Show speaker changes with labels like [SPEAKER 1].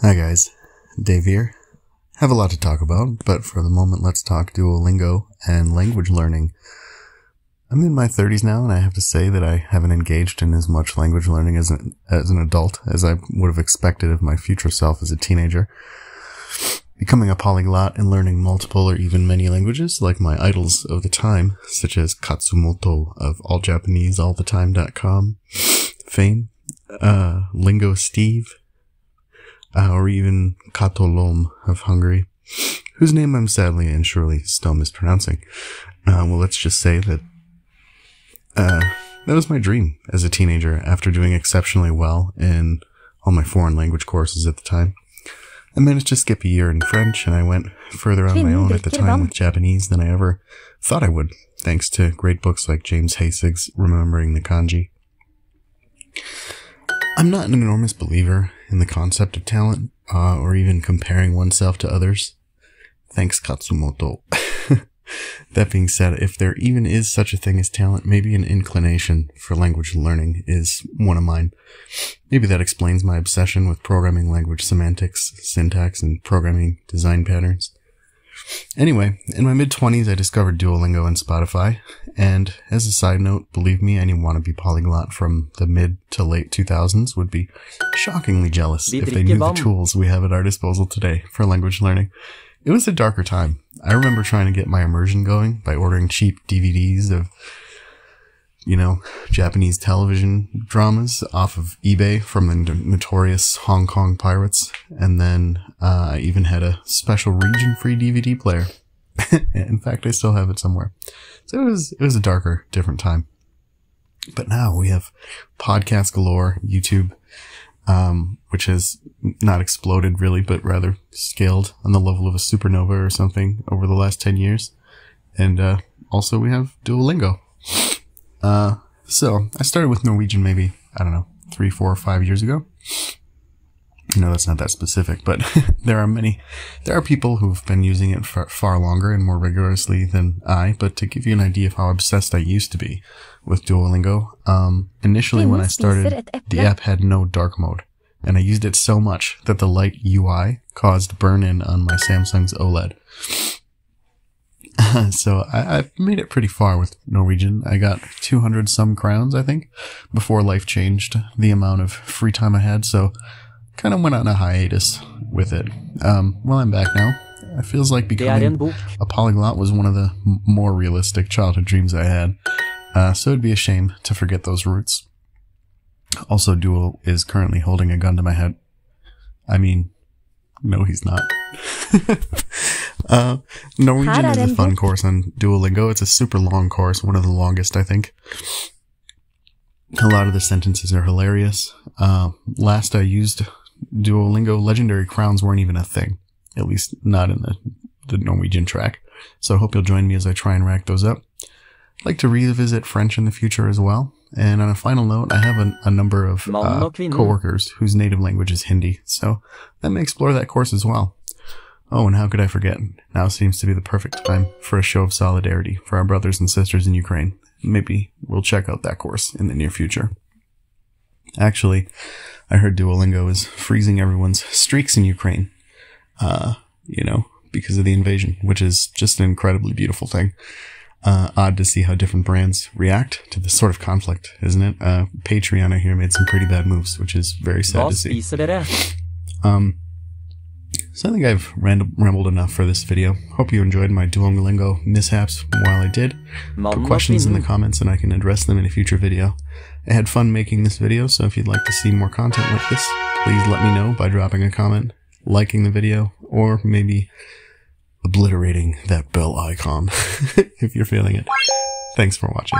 [SPEAKER 1] Hi guys, Dave here. Have a lot to talk about, but for the moment let's talk DuoLingo and language learning. I'm in my 30s now, and I have to say that I haven't engaged in as much language learning as an adult as I would have expected of my future self as a teenager. Becoming a polyglot and learning multiple or even many languages, like my idols of the time, such as Katsumoto of alljapaneseallthetime.com fame, Lingo Steve, or even Katolom of Hungary, whose name I'm sadly and surely still mispronouncing. Well, let's just say that that was my dream as a teenager after doing exceptionally well in all my foreign language courses at the time. I managed to skip a year in French, and I went further on my own at the time with Japanese than I ever thought I would, thanks to great books like James Hasig's Remembering the Kanji. I'm not an enormous believer in the concept of talent, or even comparing oneself to others. Thanks, Katsumoto. That being said, if there even is such a thing as talent, maybe an inclination for language learning is one of mine. Maybe that explains my obsession with programming language semantics, syntax, and programming design patterns. Anyway, in my mid-20s, I discovered DuoLingo and Spotify, and as a side note, believe me, any wannabe polyglot from the mid to late 2000s would be shockingly jealous if they knew the tools we have at our disposal today for language learning. It was a darker time. I remember trying to get my immersion going by ordering cheap DVDs of, Japanese television dramas off of eBay from the notorious Hong Kong pirates. And then I even had a special region-free DVD player. In fact, I still have it somewhere. So it was a darker, different time. But now we have podcast galore, YouTube, which has not exploded really, but rather scaled on the level of a supernova or something over the last 10 years. And also we have DuoLingo. So I started with Norwegian maybe, 3, 4, 5 years ago. No, that's not that specific, but there are people who've been using it for far longer and more rigorously than I. But to give you an idea of how obsessed I used to be with DuoLingo, initially when I started, the app had no dark mode, and I used it so much that the light UI caused burn-in on my Samsung's OLED. So I've made it pretty far with Norwegian. I got 200 some crowns, I think, before life changed the amount of free time I had, so kind of went on a hiatus with it. Well, I'm back now. It feels like becoming a polyglot was one of the more realistic childhood dreams I had, so it'd be a shame to forget those roots. Also, Duo is currently holding a gun to my head. I mean, no, he's not. Norwegian is a fun course on DuoLingo. It's a super long course, one of the longest, I think. A lot of the sentences are hilarious. Last I used DuoLingo, legendary crowns weren't even a thing. At least not in the Norwegian track. So I hope you'll join me as I try and rack those up. I'd like to revisit French in the future as well. And on a final note, I have a number of coworkers whose native language is Hindi, so I may explore that course as well. Oh, and how could I forget? Now seems to be the perfect time for a show of solidarity for our brothers and sisters in Ukraine. Maybe we'll check out that course in the near future. Actually, I heard DuoLingo is freezing everyone's streaks in Ukraine, because of the invasion, which is just an incredibly beautiful thing. Odd to see how different brands react to this sort of conflict, isn't it? Patreon here made some pretty bad moves, which is very sad to see. So I think I've rambled enough for this video. Hope you enjoyed my DuoLingo mishaps while I did. Put questions in the comments and I can address them in a future video. I had fun making this video, so if you'd like to see more content like this, please let me know by dropping a comment, liking the video, or maybe obliterating that bell icon if you're feeling it. Thanks for watching.